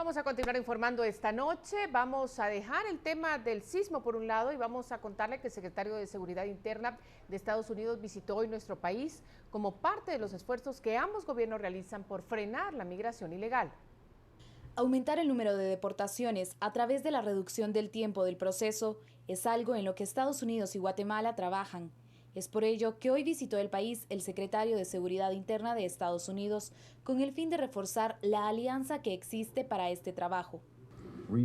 Vamos a continuar informando esta noche. Vamos a dejar el tema del sismo por un lado y vamos a contarle que el secretario de Seguridad Interna de Estados Unidos visitó hoy nuestro país como parte de los esfuerzos que ambos gobiernos realizan por frenar la migración ilegal. Aumentar el número de deportaciones a través de la reducción del tiempo del proceso es algo en lo que Estados Unidos y Guatemala trabajan. Es por ello que hoy visitó el país el secretario de Seguridad Interna de Estados Unidos con el fin de reforzar la alianza que existe para este trabajo. La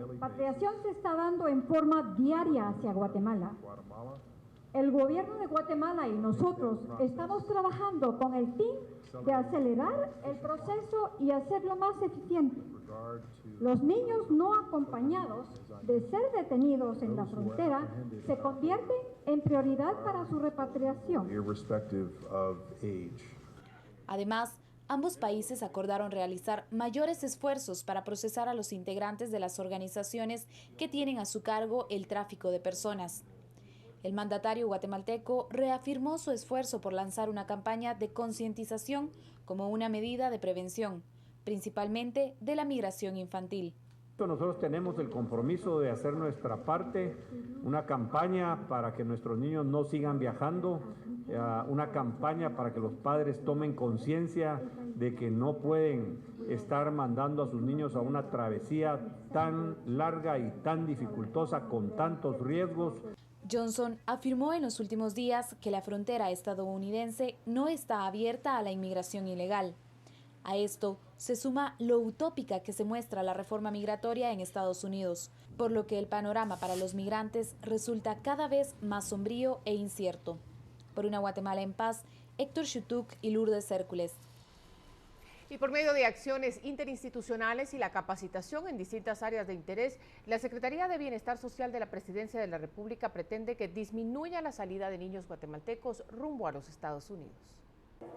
repatriación se está dando en forma diaria hacia Guatemala. El gobierno de Guatemala y nosotros estamos trabajando con el fin de acelerar el proceso y hacerlo más eficiente. Los niños no acompañados de ser detenidos en la frontera se convierten en prioridad para su repatriación. Además, ambos países acordaron realizar mayores esfuerzos para procesar a los integrantes de las organizaciones que tienen a su cargo el tráfico de personas. El mandatario guatemalteco reafirmó su esfuerzo por lanzar una campaña de concientización como una medida de prevención, principalmente de la migración infantil. Nosotros tenemos el compromiso de hacer nuestra parte, una campaña para que nuestros niños no sigan viajando, una campaña para que los padres tomen conciencia de que no pueden estar mandando a sus niños a una travesía tan larga y tan dificultosa con tantos riesgos. Johnson afirmó en los últimos días que la frontera estadounidense no está abierta a la inmigración ilegal. A esto se suma lo utópica que se muestra la reforma migratoria en Estados Unidos, por lo que el panorama para los migrantes resulta cada vez más sombrío e incierto. Por una Guatemala en paz, Héctor Chutuk y Lourdes Hércules. Y por medio de acciones interinstitucionales y la capacitación en distintas áreas de interés, la Secretaría de Bienestar Social de la Presidencia de la República pretende que disminuya la salida de niños guatemaltecos rumbo a los Estados Unidos.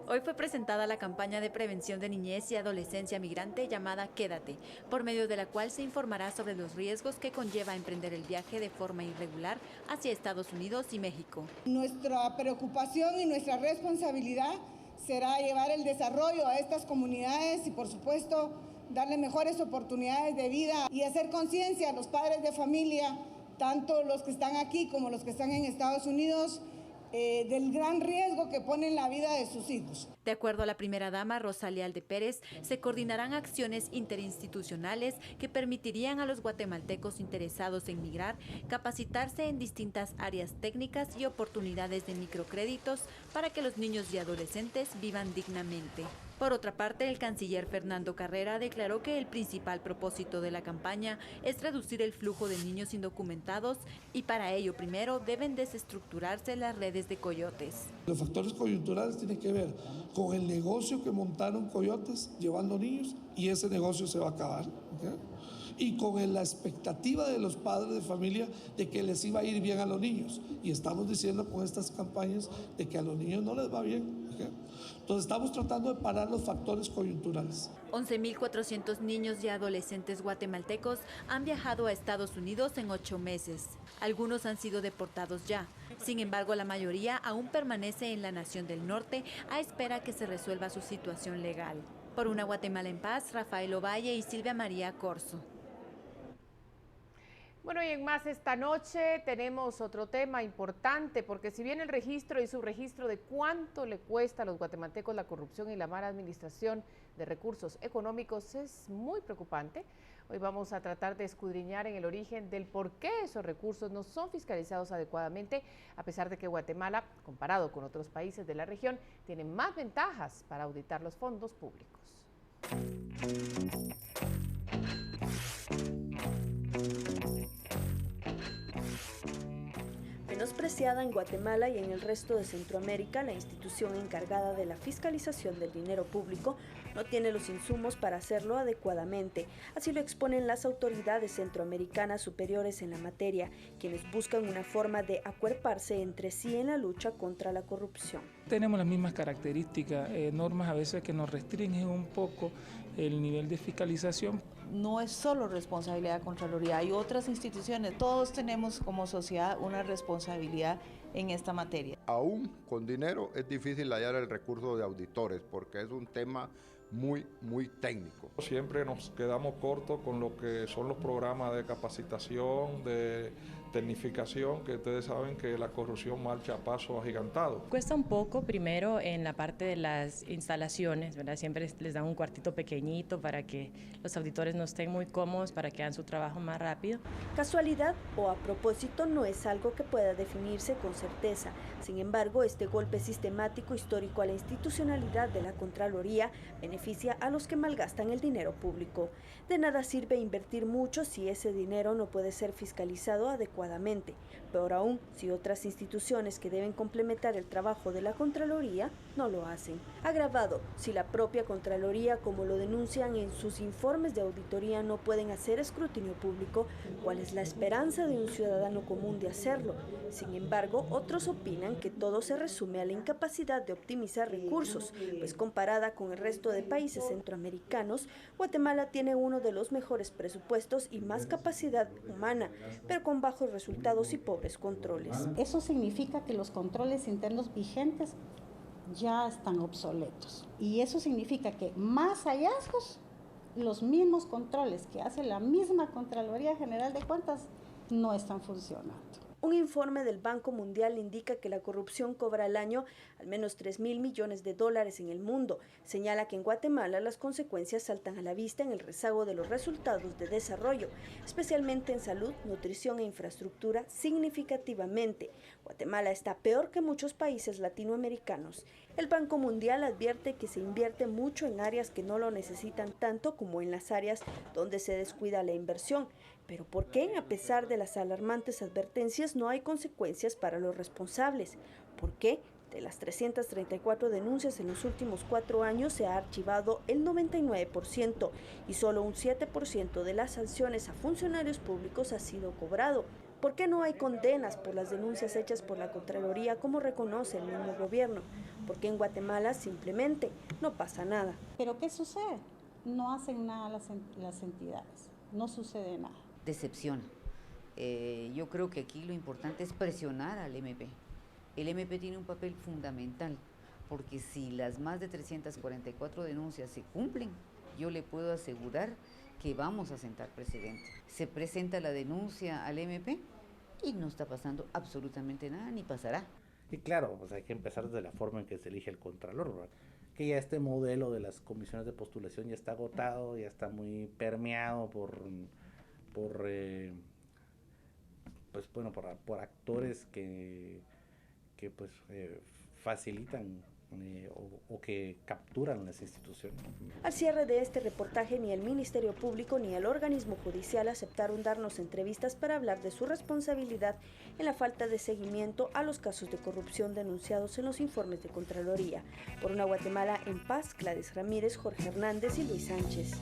Hoy fue presentada la campaña de prevención de niñez y adolescencia migrante llamada Quédate, por medio de la cual se informará sobre los riesgos que conlleva emprender el viaje de forma irregular hacia Estados Unidos y México. Nuestra preocupación y nuestra responsabilidad será llevar el desarrollo a estas comunidades y, por supuesto, darle mejores oportunidades de vida y hacer conciencia a los padres de familia, tanto los que están aquí como los que están en Estados Unidos, del gran riesgo que pone en la vida de sus hijos. De acuerdo a la primera dama, Rosalía Alde Pérez, se coordinarán acciones interinstitucionales que permitirían a los guatemaltecos interesados en migrar capacitarse en distintas áreas técnicas y oportunidades de microcréditos para que los niños y adolescentes vivan dignamente. Por otra parte, el canciller Fernando Carrera declaró que el principal propósito de la campaña es reducir el flujo de niños indocumentados y para ello primero deben desestructurarse las redes de coyotes. Los factores coyunturales tienen que ver con el negocio que montaron coyotes llevando niños y ese negocio se va a acabar, ¿okay? Y con la expectativa de los padres de familia de que les iba a ir bien a los niños. Y estamos diciendo con estas campañas de que a los niños no les va bien, ¿okay? Entonces estamos tratando de parar los factores coyunturales. 11.400 niños y adolescentes guatemaltecos han viajado a Estados Unidos en 8 meses. Algunos han sido deportados ya. Sin embargo, la mayoría aún permanece en la Nación del Norte a espera que se resuelva su situación legal. Por una Guatemala en paz, Rafael Ovalle y Silvia María Corzo. Bueno, y en más esta noche tenemos otro tema importante, porque si bien el registro y subregistro de cuánto le cuesta a los guatemaltecos la corrupción y la mala administración de recursos económicos es muy preocupante, hoy vamos a tratar de escudriñar en el origen del por qué esos recursos no son fiscalizados adecuadamente, a pesar de que Guatemala, comparado con otros países de la región, tiene más ventajas para auditar los fondos públicos. Menospreciada en Guatemala y en el resto de Centroamérica, la institución encargada de la fiscalización del dinero público no tiene los insumos para hacerlo adecuadamente. Así lo exponen las autoridades centroamericanas superiores en la materia, quienes buscan una forma de acuerparse entre sí en la lucha contra la corrupción. Tenemos las mismas características, normas a veces que nos restringen un poco el nivel de fiscalización. No es solo responsabilidad de Contraloría, hay otras instituciones, todos tenemos como sociedad una responsabilidad en esta materia. Aún con dinero es difícil hallar el recurso de auditores porque es un tema muy técnico. Siempre nos quedamos cortos con lo que son los programas de capacitación, de tecnificación, que ustedes saben que la corrupción marcha a paso agigantado. Cuesta un poco primero en la parte de las instalaciones, ¿verdad? Siempre les dan un cuartito pequeñito para que los auditores no estén muy cómodos, para que hagan su trabajo más rápido. Casualidad o a propósito no es algo que pueda definirse con certeza. Sin embargo, este golpe sistemático histórico a la institucionalidad de la Contraloría beneficia a los que malgastan el dinero público. De nada sirve invertir mucho si ese dinero no puede ser fiscalizado adecuadamente. Peor aún, si otras instituciones que deben complementar el trabajo de la Contraloría no lo hacen. Agravado, si la propia Contraloría, como lo denuncian en sus informes de auditoría, no pueden hacer escrutinio público, ¿cuál es la esperanza de un ciudadano común de hacerlo? Sin embargo, otros opinan que todo se resume a la incapacidad de optimizar recursos, pues comparada con el resto de países centroamericanos, Guatemala tiene uno de los mejores presupuestos y más capacidad humana, pero con bajos resultados y pobres controles. Eso significa que los controles internos vigentes ya están obsoletos, y eso significa que más hallazgos, los mismos controles que hace la misma Contraloría General de Cuentas no están funcionando. Un informe del Banco Mundial indica que la corrupción cobra al año al menos 3.000 millones de dólares en el mundo. Señala que en Guatemala las consecuencias saltan a la vista en el rezago de los resultados de desarrollo, especialmente en salud, nutrición e infraestructura significativamente. Guatemala está peor que muchos países latinoamericanos. El Banco Mundial advierte que se invierte mucho en áreas que no lo necesitan tanto como en las áreas donde se descuida la inversión. Pero ¿por qué, a pesar de las alarmantes advertencias, no hay consecuencias para los responsables? ¿Por qué, de las 334 denuncias en los últimos 4 años, se ha archivado el 99% y solo un 7% de las sanciones a funcionarios públicos ha sido cobrado? ¿Por qué no hay condenas por las denuncias hechas por la Contraloría, como reconoce el mismo gobierno? ¿Por qué en Guatemala simplemente no pasa nada? ¿Pero qué sucede? No hacen nada las entidades, no sucede nada. Decepciona. Yo creo que aquí lo importante es presionar al MP. El MP tiene un papel fundamental, porque si las más de 344 denuncias se cumplen, yo le puedo asegurar que vamos a sentar precedente. Se presenta la denuncia al MP y no está pasando absolutamente nada, ni pasará. Y claro, pues hay que empezar desde la forma en que se elige el Contralor, ¿verdad? Que ya este modelo de las comisiones de postulación ya está agotado, ya está muy permeado por actores que pues facilitan o que capturan las instituciones. Al cierre de este reportaje, ni el Ministerio Público ni el organismo judicial aceptaron darnos entrevistas para hablar de su responsabilidad en la falta de seguimiento a los casos de corrupción denunciados en los informes de Contraloría. Por una Guatemala en paz, Gladys Ramírez, Jorge Hernández y Luis Sánchez.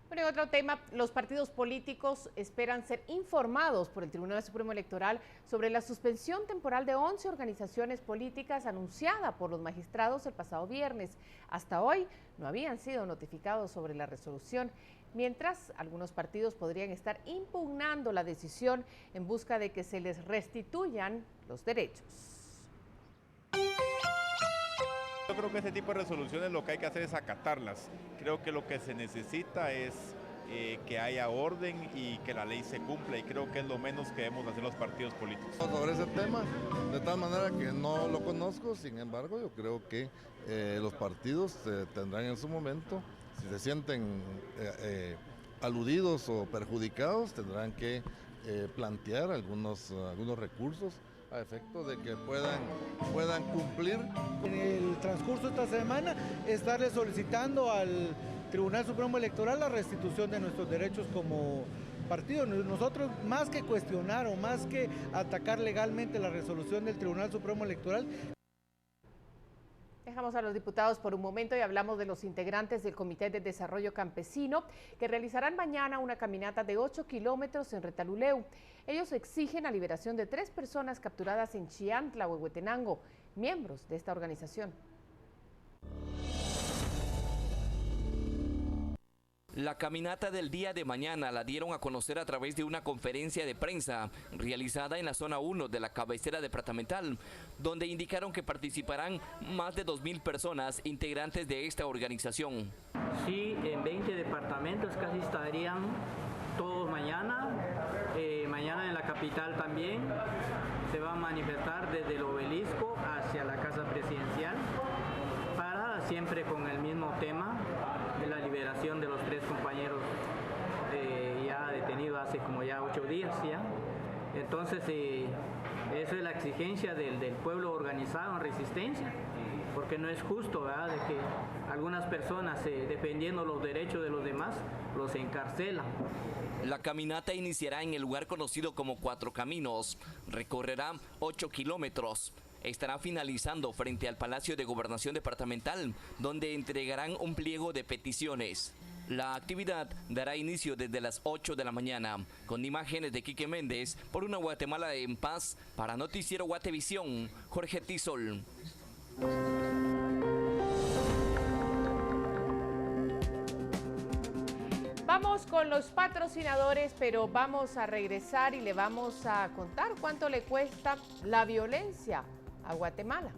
Bueno, otro tema, los partidos políticos esperan ser informados por el Tribunal Supremo Electoral sobre la suspensión temporal de 11 organizaciones políticas anunciada por los magistrados el pasado viernes. Hasta hoy no habían sido notificados sobre la resolución, mientras algunos partidos podrían estar impugnando la decisión en busca de que se les restituyan los derechos. Yo creo que este tipo de resoluciones lo que hay que hacer es acatarlas. Creo que lo que se necesita es que haya orden y que la ley se cumpla, y creo que es lo menos que debemos hacer los partidos políticos. Sobre ese tema, de tal manera que no lo conozco, sin embargo, yo creo que los partidos tendrán en su momento, si se sienten aludidos o perjudicados, tendrán que plantear algunos recursos a efecto de que puedan cumplir. En el transcurso de esta semana, estarle solicitando al Tribunal Supremo Electoral la restitución de nuestros derechos como partido. Nosotros, más que cuestionar o más que atacar legalmente la resolución del Tribunal Supremo Electoral, dejamos a los diputados por un momento y hablamos de los integrantes del Comité de Desarrollo Campesino, que realizarán mañana una caminata de 8 kilómetros en Retaluleu. Ellos exigen la liberación de 3 personas capturadas en Chiantla, Huehuetenango, miembros de esta organización. La caminata del día de mañana la dieron a conocer a través de una conferencia de prensa realizada en la zona 1 de la cabecera departamental, donde indicaron que participarán más de 2.000 personas integrantes de esta organización. Sí, en 20 departamentos casi estarían todos mañana. Mañana en la capital también se va a manifestar desde el obelisco hacia la casa presidencial, para siempre con el mismo tema de la liberación de los 3 compañeros ya detenidos hace como ya 8 días ya. Entonces eso es la exigencia del pueblo organizado en resistencia, porque no es justo, ¿verdad?, de que algunas personas defendiendo los derechos de los demás los encarcelan. La caminata iniciará en el lugar conocido como Cuatro Caminos, recorrerá 8 kilómetros. Estará finalizando frente al Palacio de Gobernación Departamental, donde entregarán un pliego de peticiones. La actividad dará inicio desde las 8 de la mañana, con imágenes de Quique Méndez, por una Guatemala en paz. Para Noticiero Guatevisión, Jorge Tisol. Vamos con los patrocinadores, pero vamos a regresar y le vamos a contar cuánto le cuesta la violencia a Guatemala.